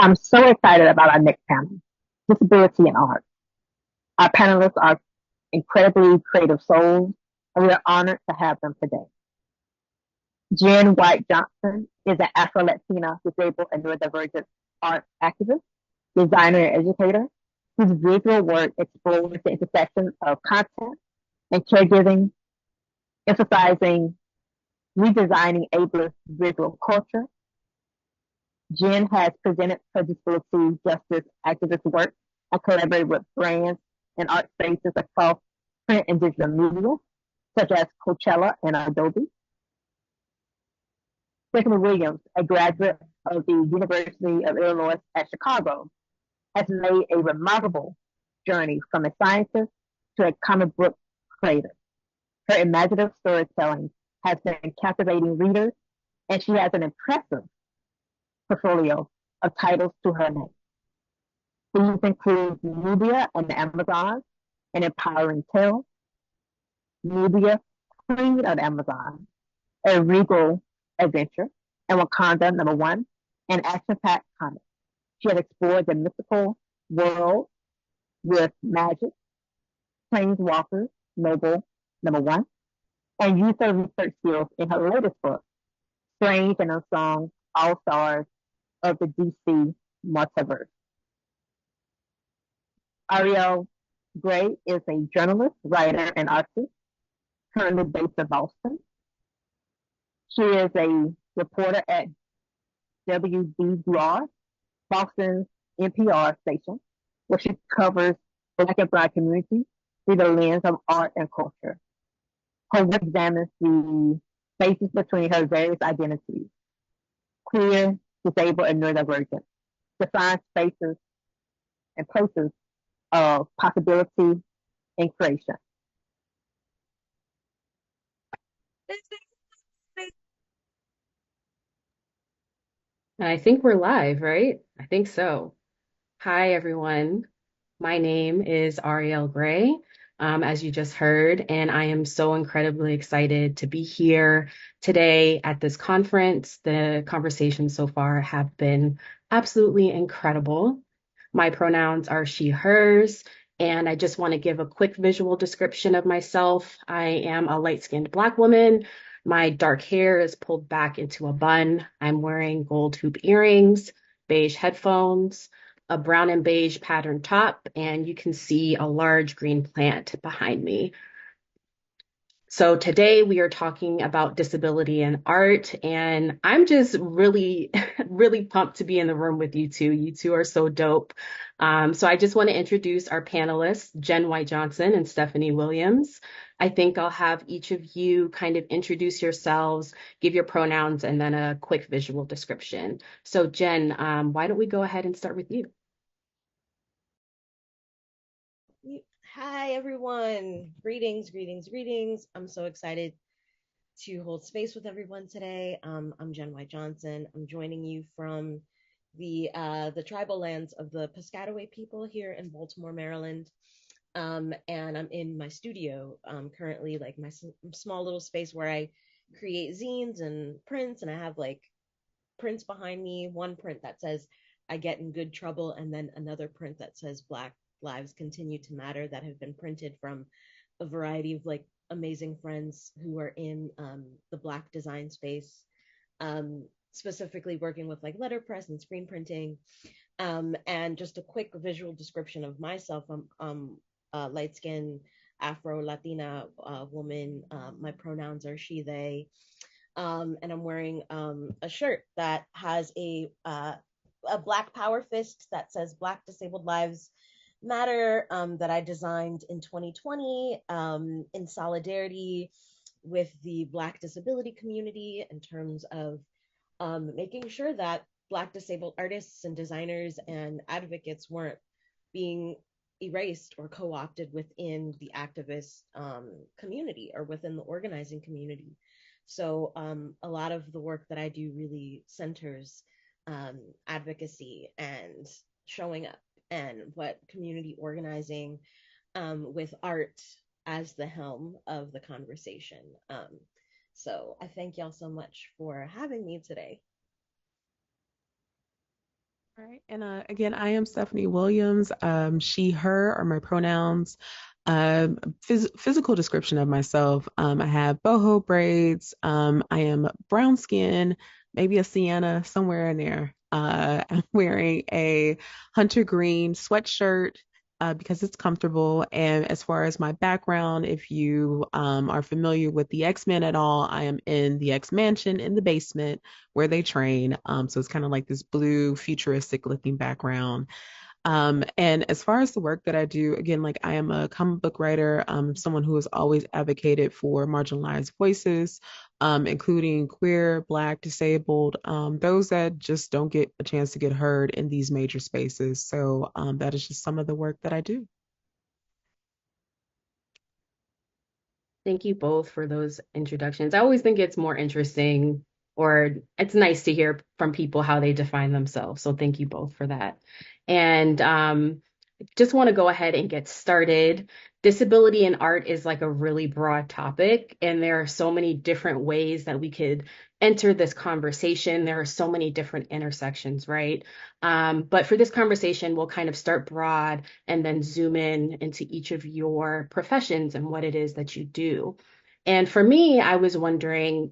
I'm so excited about our next panel, Disability in Art. Our panelists are incredibly creative souls, and we are honored to have them today. Jen White Johnson is an Afro-Latina disabled and neurodivergent art activist, designer, and educator whose visual work explores the intersection of content and caregiving, emphasizing redesigning ableist visual culture. Jen has presented her disability justice activist work and collaborated with brands and art spaces across print and digital media, such as Coachella and Adobe. Stephanie Williams, a graduate of the University of Illinois at Chicago, has made a remarkable journey from a scientist to a comic book creator. Her imaginative storytelling has been captivating readers, and she has an impressive portfolio of titles to her name. These include Nubia and the Amazon, an empowering tale, Nubia, Queen of the Amazon, a regal adventure, and Wakanda #1, an action-packed comic. She has explored the mythical world with magic, planeswalkers, noble #1, and used her research skills in her latest book, Strange and Unsung All-Stars of the DC Multiverse. Arielle Gray is a journalist, writer, and artist currently based in Boston. She is a reporter at WBUR, Boston's NPR station, where she covers Black and Brown communities through the lens of art and culture. Her work examines the spaces between her various identities, queer, disabled, and neurodivergent, defines spaces and places of possibility and creation. And I think we're live, right? I think so. Hi, everyone. My name is Arielle Gray, as you just heard, and I am so incredibly excited to be here today at this conference. The conversations so far have been absolutely incredible. My pronouns are she, hers, and I just want to give a quick visual description of myself. I am a light-skinned Black woman. My dark hair is pulled back into a bun. I'm wearing gold hoop earrings, beige headphones, a brown and beige patterned top, and you can see a large green plant behind me. So today we are talking about disability in art, and I'm just really, really pumped to be in the room with you two. You two are so dope. So I just want to introduce our panelists, Jen White Johnson and Stephanie Williams. I think I'll have each of you kind of introduce yourselves, give your pronouns, and then a quick visual description. So Jen, why don't we go ahead and start with you? Hi, everyone. Greetings, greetings, greetings. I'm so excited to hold space with everyone today. I'm Jen White Johnson. I'm joining you from the tribal lands of the Piscataway people here in Baltimore, Maryland. And I'm in my studio currently, like my small little space where I create zines and prints, and I have like prints behind me. One print that says "I get in good trouble," and then another print that says "Black Lives Continue to Matter," that have been printed from a variety of like amazing friends who are in the Black design space, specifically working with like letterpress and screen printing. And just a quick visual description of myself. I'm a light skinned Afro-Latina woman. My pronouns are she, they. And I'm wearing a shirt that has a Black power fist that says "Black Disabled Lives Matter," that I designed in 2020 in solidarity with the Black disability community in terms of making sure that Black disabled artists and designers and advocates weren't being erased or co-opted within the activist community or within the organizing community. So a lot of the work that I do really centers advocacy and showing up and what community organizing with art as the helm of the conversation. So I thank y'all so much for having me today. All right. And again, I am Stephanie Williams. She, her are my pronouns. Physical description of myself. I have boho braids. I am brown skin, maybe a sienna, somewhere in there. I'm wearing a hunter green sweatshirt because it's comfortable. And as far as my background, if you are familiar with the X-Men at all, I am in the X Mansion in the basement where they train. So it's kind of like this blue futuristic looking background. And as far as the work that I do, again, like I am a comic book writer, someone who has always advocated for marginalized voices, including queer, Black, disabled, those that just don't get a chance to get heard in these major spaces. So that is just some of the work that I do. Thank you both for those introductions. I always think it's more interesting, or it's nice to hear from people how they define themselves. So thank you both for that. And just want to go ahead and get started. Disability in art is like a really broad topic, and there are so many different ways that we could enter this conversation. There are so many different intersections, right? But for this conversation, we'll kind of start broad and then zoom in into each of your professions and what it is that you do. And for me, I was wondering,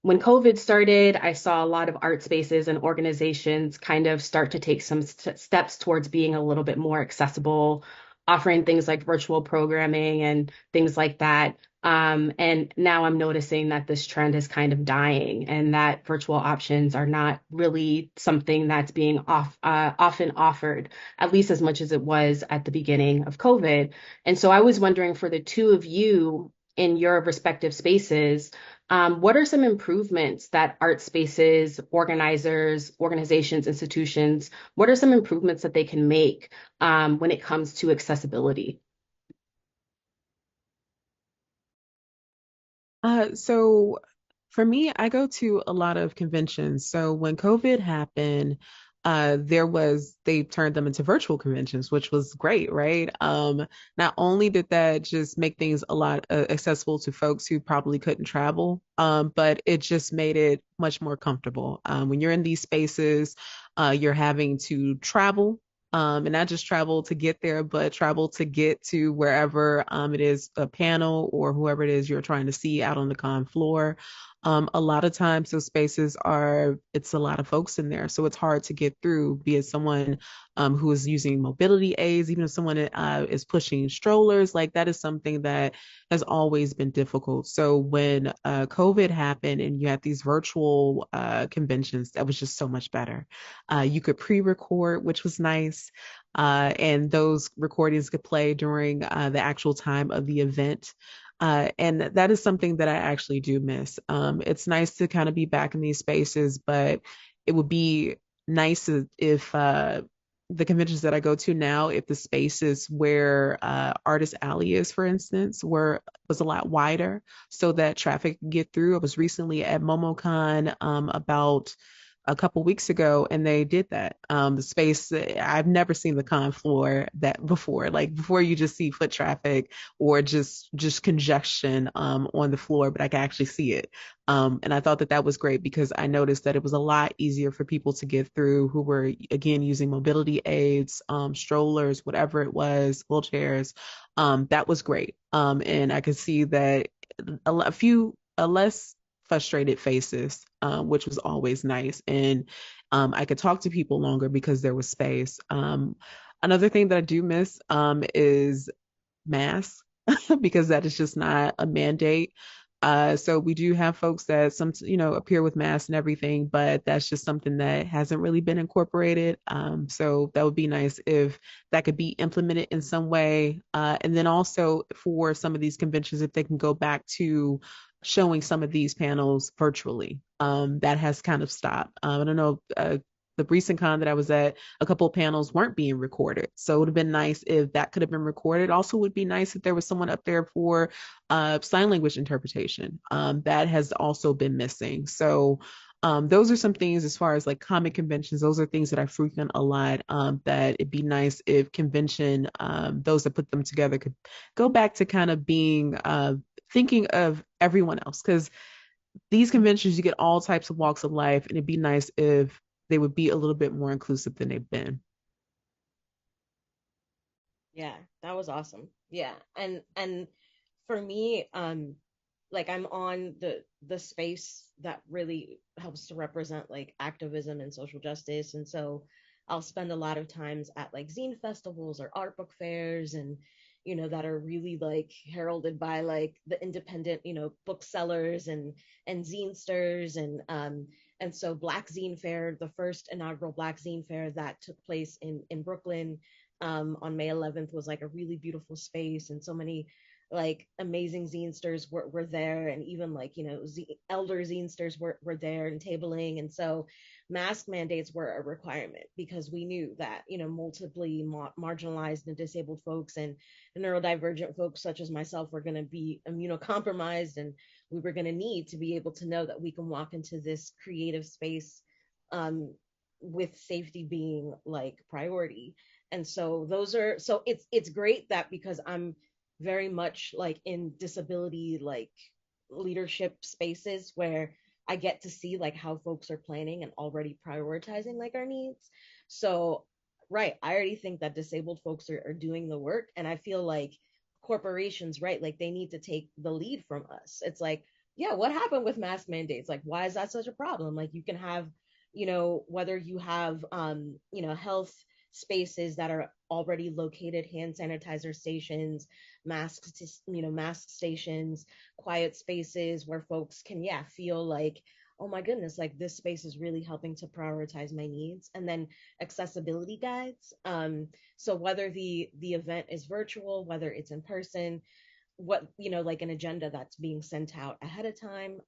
when COVID started, I saw a lot of art spaces and organizations kind of start to take some steps towards being a little bit more accessible, offering things like virtual programming and things like that. And now I'm noticing that this trend is kind of dying and that virtual options are not really something that's being often offered, at least as much as it was at the beginning of COVID. And so I was wondering for the two of you in your respective spaces, what are some improvements that art spaces, organizers, organizations, institutions, what are some improvements that they can make when it comes to accessibility? So for me, I go to a lot of conventions. So when COVID happened, they turned them into virtual conventions, which was great, right? Not only did that just make things a lot accessible to folks who probably couldn't travel, but it just made it much more comfortable. When you're in these spaces, you're having to travel. And not just travel to get there, but travel to get to wherever it is a panel or whoever it is you're trying to see out on the con floor. A lot of times those spaces it's a lot of folks in there. So it's hard to get through, be it someone who is using mobility aids, even if someone is pushing strollers, like that is something that has always been difficult. So when COVID happened and you had these virtual conventions, that was just so much better. You could pre-record, which was nice. And those recordings could play during the actual time of the event. And that is something that I actually do miss. It's nice to kind of be back in these spaces, but it would be nice if the conventions that I go to now, if the spaces where Artist Alley is, for instance, was a lot wider so that traffic could get through. I was recently at MomoCon about a couple weeks ago, and they did that. The space, I've never seen the con floor that before. Like before, you just see foot traffic or just congestion on the floor, but I can actually see it. And I thought that that was great because I noticed that it was a lot easier for people to get through who were again using mobility aids, strollers, whatever it was, wheelchairs. That was great. And I could see that a few less frustrated faces, which was always nice. And I could talk to people longer because there was space. Another thing that I do miss is masks because that is just not a mandate. So we do have folks that appear with masks and everything, but that's just something that hasn't really been incorporated. So that would be nice if that could be implemented in some way. And then also for some of these conventions, if they can go back to showing some of these panels virtually. That has kind of stopped. I don't know. The recent con that I was at, a couple of panels weren't being recorded. So it would have been nice if that could have been recorded. Also, would be nice if there was someone up there for sign language interpretation. That has also been missing. So those are some things as far as like comic conventions. Those are things that I frequent a lot. That it'd be nice if convention, those that put them together could go back to kind of being thinking of everyone else because these conventions you get all types of walks of life and it'd be nice if they would be a little bit more inclusive than they've been. Yeah, that was awesome. Yeah. And for me, like I'm on the space that really helps to represent like activism and social justice. And so I'll spend a lot of times at like zine festivals or art book fairs and that are really like heralded by like the independent, booksellers and zinesters and so Black Zine Fair, the first inaugural Black Zine Fair that took place in Brooklyn on May 11th was like a really beautiful space, and so many like amazing zinesters were there, and even like elder zinesters were there and tabling. And so mask mandates were a requirement because we knew that multiply marginalized and disabled folks and neurodivergent folks such as myself were going to be immunocompromised, and we were going to need to be able to know that we can walk into this creative space um, with safety being like priority. And so it's great that because I'm very much like in disability like leadership spaces where I get to see like how folks are planning and already prioritizing like our needs. So right, I already think that disabled folks are doing the work, and I feel like corporations, right, like they need to take the lead from us. It's like, yeah, what happened with mask mandates? Like, why is that such a problem? Like, you can have whether you have health spaces that are already located, hand sanitizer stations, mask stations, quiet spaces where folks can feel like, oh my goodness, like this space is really helping to prioritize my needs. And then accessibility guides, so whether the event is virtual, whether it's in person, what like an agenda that's being sent out ahead of time.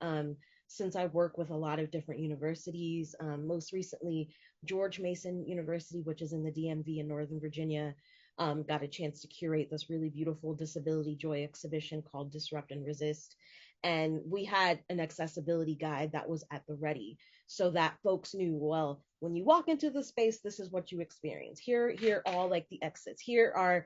Since I work with a lot of different universities, most recently George Mason University, which is in the DMV in Northern Virginia, got a chance to curate this really beautiful disability joy exhibition called Disrupt and Resist. And we had an accessibility guide that was at the ready so that folks knew, well, when you walk into the space, this is what you experience. Here are all like the exits. Here are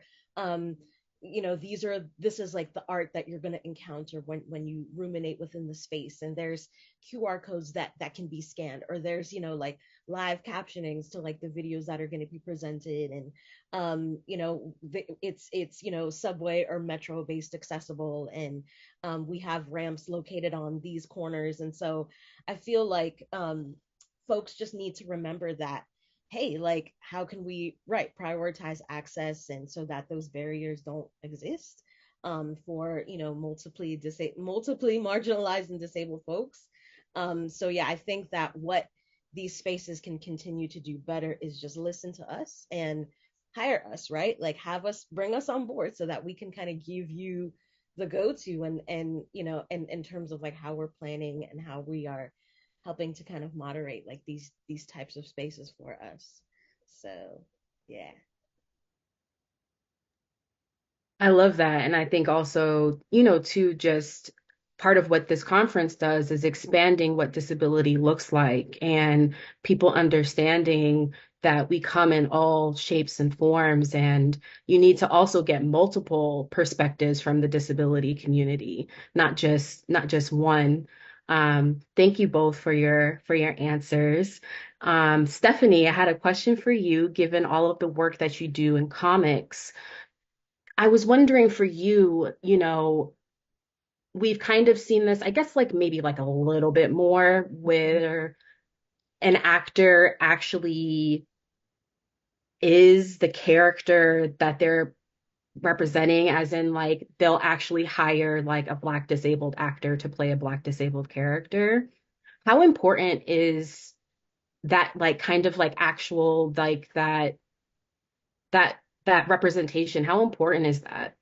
this is like the art that you're going to encounter when you ruminate within the space, and there's QR codes that can be scanned, or there's like live captionings to like the videos that are going to be presented. And it's subway or metro based accessible, and we have ramps located on these corners. And so I feel like folks just need to remember that, hey, like how can we prioritize access, and so that those barriers don't exist for multiply marginalized and disabled folks. So yeah, I think that what these spaces can continue to do better is just listen to us and hire us, right? Like have us, bring us on board so that we can kind of give you the go-to, and and in terms of like how we're planning and how we are helping to kind of moderate like these types of spaces for us. So yeah. I love that. And I think also, too, just part of what this conference does is expanding what disability looks like and people understanding that we come in all shapes and forms. And you need to also get multiple perspectives from the disability community, not just one. Thank you both for your answers. Stephanie, I had a question for you, given all of the work that you do in comics. I was wondering for you, we've kind of seen this, I guess, like maybe like a little bit more where an actor actually is the character that they're representing, as in like they'll actually hire like a Black disabled actor to play a Black disabled character. How important is that, like kind of like actual like that representation? How important is that?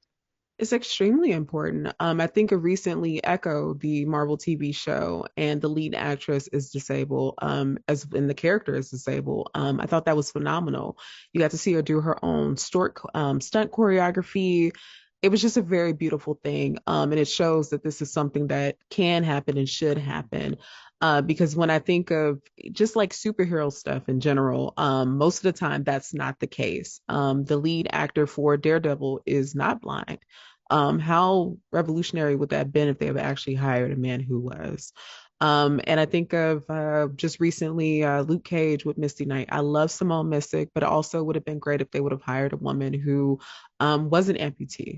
It's extremely important. I think of recently Echo, the Marvel TV show, and the lead actress is disabled, as in the character is disabled. I thought that was phenomenal. You got to see her do her own stunt choreography. It was just a very beautiful thing. And it shows that this is something that can happen and should happen. Because when I think of just like superhero stuff in general, most of the time that's not the case. The lead actor for Daredevil is not blind. How revolutionary would that have been if they have actually hired a man who was? And I think of just recently Luke Cage with Misty Knight. I love Simone Missick, but it also would have been great if they would have hired a woman who was an amputee.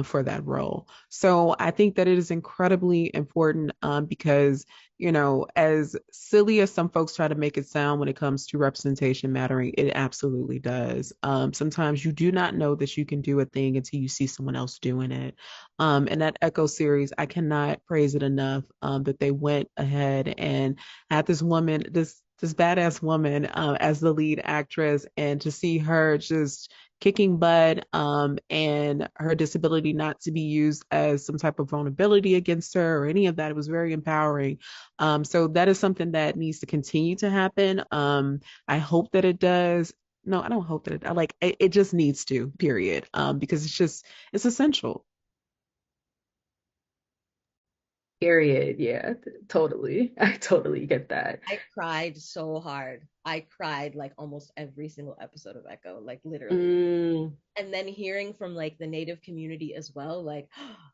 For that role. So I think that it is incredibly important because, as silly as some folks try to make it sound when it comes to representation mattering, it absolutely does. Sometimes you do not know that you can do a thing until you see someone else doing it. And that Echo series, I cannot praise it enough that they went ahead and had this woman, this badass woman as the lead actress, and to see her just kicking butt and her disability not to be used as some type of vulnerability against her or any of that. It was very empowering. So that is something that needs to continue to happen. I hope that it does. No, I don't hope that it, I like it just needs to, period. Because it's essential. Period. Yeah, totally. I totally get that. I cried so hard. I cried like almost every single episode of Echo, like literally. Mm, And then hearing from like the native community as well, like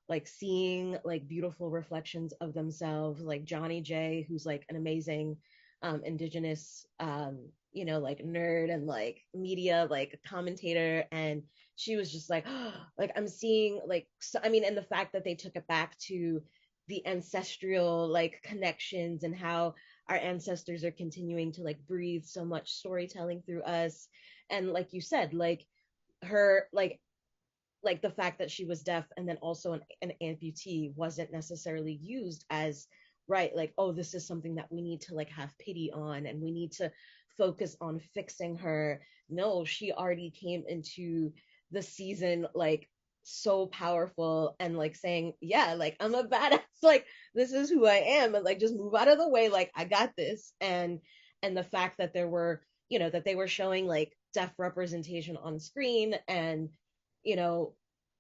like seeing like beautiful reflections of themselves, like Johnny J, who's like an amazing indigenous like nerd and like media like commentator, and she was just like like I'm seeing like so, I mean, and the fact that they took it back to the ancestral like connections and how our ancestors are continuing to like breathe so much storytelling through us. And like you said, like her like the fact that she was deaf and then also an amputee wasn't necessarily used as right, like, oh, this is something that we need to like have pity on and we need to focus on fixing her. No, she already came into the season like so powerful and like saying, yeah, like I'm a badass, like this is who I am, and like just move out of the way, like I got this. And the fact that there were, that they were showing like deaf representation on screen, and you know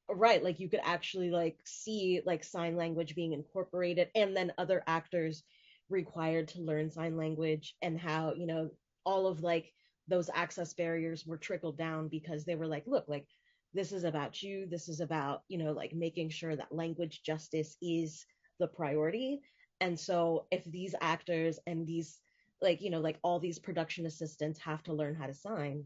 right, like you could actually like see like sign language being incorporated, and then other actors required to learn sign language, and how all of like those access barriers were trickled down because they were like, look, like this is about you, this is about like making sure that language justice is the priority. And so if these actors and these like all these production assistants have to learn how to sign,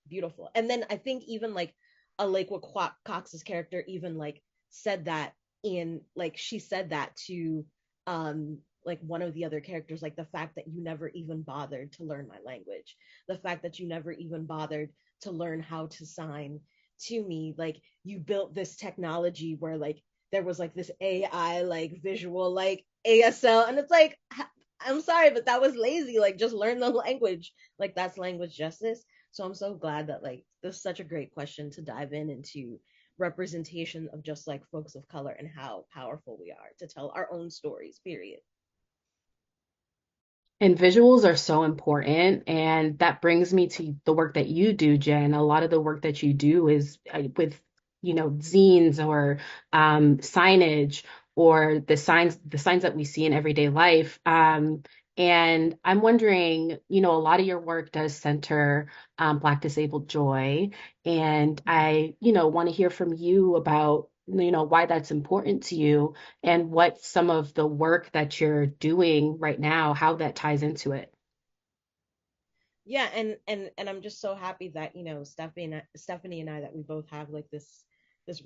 beautiful. And then I think even like Alakwa Cox's character even like said that in like she said that to like one of the other characters, like the fact that you never even bothered to learn my language, the fact that you never even bothered to learn how to sign to me, like you built this technology where like there was like this AI like visual like ASL, and it's like I'm sorry, but that was lazy. Like just learn the language. Like that's language justice. So I'm so glad that like this is such a great question to dive into representation of just like folks of color and how powerful we are to tell our own stories, period. and visuals are so important. And that brings me to the work that you do, Jen. A lot of the work that you do is with, zines or signage or the signs that we see in everyday life. And I'm wondering, a lot of your work does center Black disabled joy. And I, want to hear from you about, why that's important to you and what some of the work that you're doing right now, how that ties into it. Yeah, and I'm just so happy that Stephanie and I, that we both have like this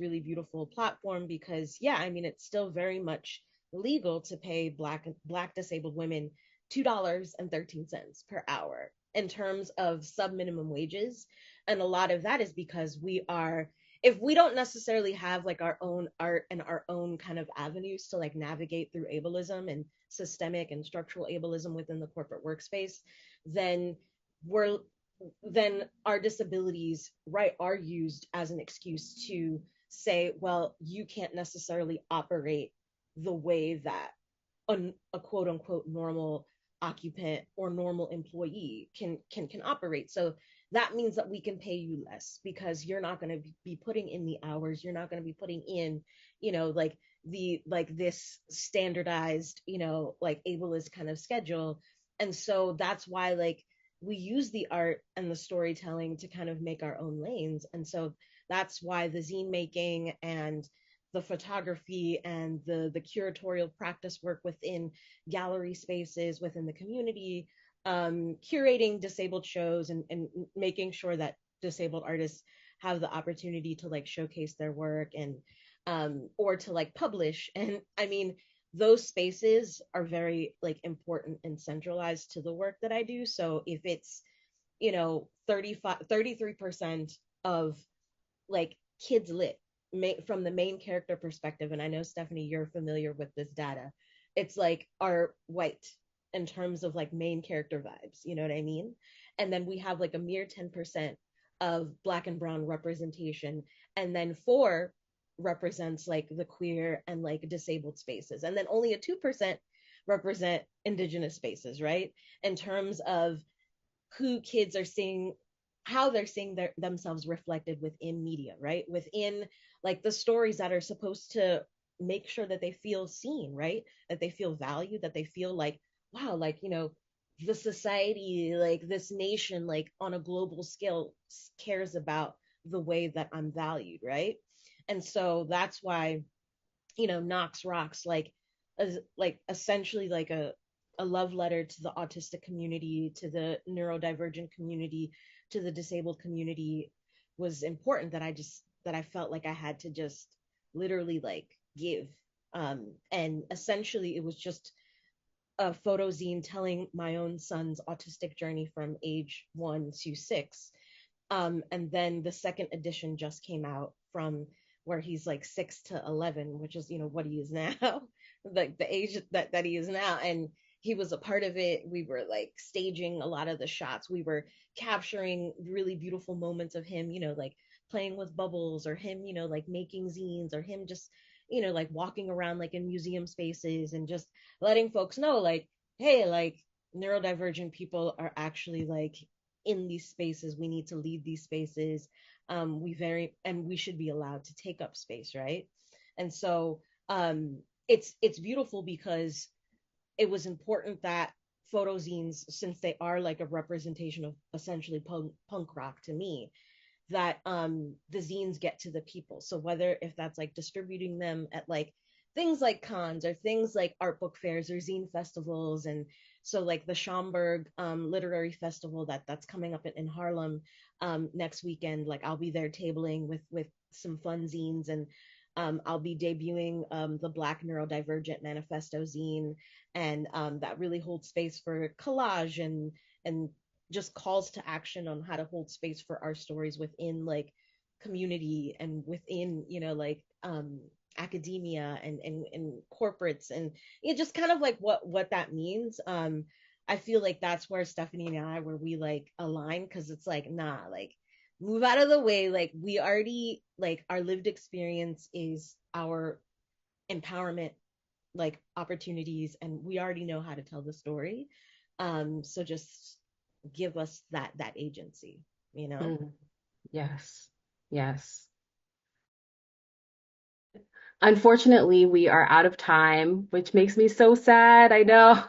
really beautiful platform, because yeah, I mean it's still very much legal to pay black disabled women $2.13 per hour in terms of sub minimum wages. And a lot of that is because we are, if we don't necessarily have like our own art and our own kind of avenues to like navigate through ableism and systemic and structural ableism within the corporate workspace, then we're then our disabilities, right, are used as an excuse to say, well, you can't necessarily operate the way that a quote unquote normal occupant or normal employee can operate. So that means that we can pay you less because you're not going to be putting in the hours, you're not going to be putting in like the like this standardized like ableist kind of schedule. And so that's why like we use the art and the storytelling to kind of make our own lanes. And so that's why the zine making and the photography and the curatorial practice work within gallery spaces within the community, curating disabled shows and making sure that disabled artists have the opportunity to like showcase their work and or to like publish. And I mean, those spaces are very like important and centralized to the work that I do. So if it's, you know, 33% of like kids lit from the main character perspective, and I know Stephanie, you're familiar with this data, it's like are white in terms of like main character vibes, you know what I mean? And then we have like a mere 10% of Black and brown representation, and then 4 represents like the queer and like disabled spaces, and then only a 2% represent indigenous spaces, right? In terms of who kids are seeing, how they're seeing themselves reflected within media, right? Within like the stories that are supposed to make sure that they feel seen, right? That they feel valued, that they feel like, wow, like, you know, the society, like this nation, like on a global scale cares about the way that I'm valued, right? And so that's why, you know, Knox Rocks, like, like essentially like a love letter to the autistic community, to the neurodivergent community, to the disabled community, was important, that I felt like I had to just literally like give. And essentially it was just a photo zine telling my own son's autistic journey from age 1 to 6. And then the second edition just came out, from where he's like 6 to 11, which is, you know, what he is now, like the age that he is now. And he was a part of it. We were like staging a lot of the shots. We were capturing really beautiful moments of him, you know, like playing with bubbles, or him, you know, like making zines, or him just, you know, like walking around like in museum spaces and just letting folks know like, hey, like neurodivergent people are actually like in these spaces. We need to leave these spaces. We should be allowed to take up space, right? And so it's beautiful because it was important that photo zines, since they are like a representation of essentially punk rock to me, that the zines get to the people. So whether if that's like distributing them at like things like cons, or things like art book fairs, or zine festivals. And so like the Schaumburg literary festival that's coming up in Harlem next weekend, like I'll be there tabling with some fun zines. And I'll be debuting the Black Neurodivergent Manifesto zine, and that really holds space for collage and just calls to action on how to hold space for our stories within like community, and within, you know, like academia and corporates, and it just kind of like what that means. I feel like that's where Stephanie and I, where we like align, because it's like, nah, like move out of the way, like we already, like our lived experience is our empowerment like opportunities, and we already know how to tell the story. So just give us that agency, you know. Mm, yes. Yes. Unfortunately, we are out of time, which makes me so sad. I know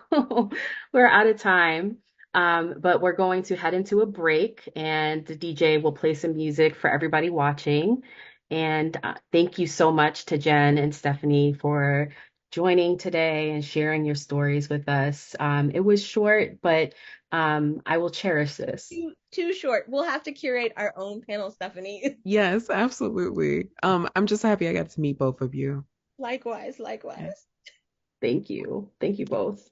we're out of time. But we're going to head into a break, and the DJ will play some music for everybody watching. And thank you so much to Jen and Stephanie for joining today and sharing your stories with us. It was short, but I will cherish this. Too short. We'll have to curate our own panel, Stephanie. Yes, absolutely. I'm just happy I got to meet both of you. Likewise, likewise. Thank you. Thank you both.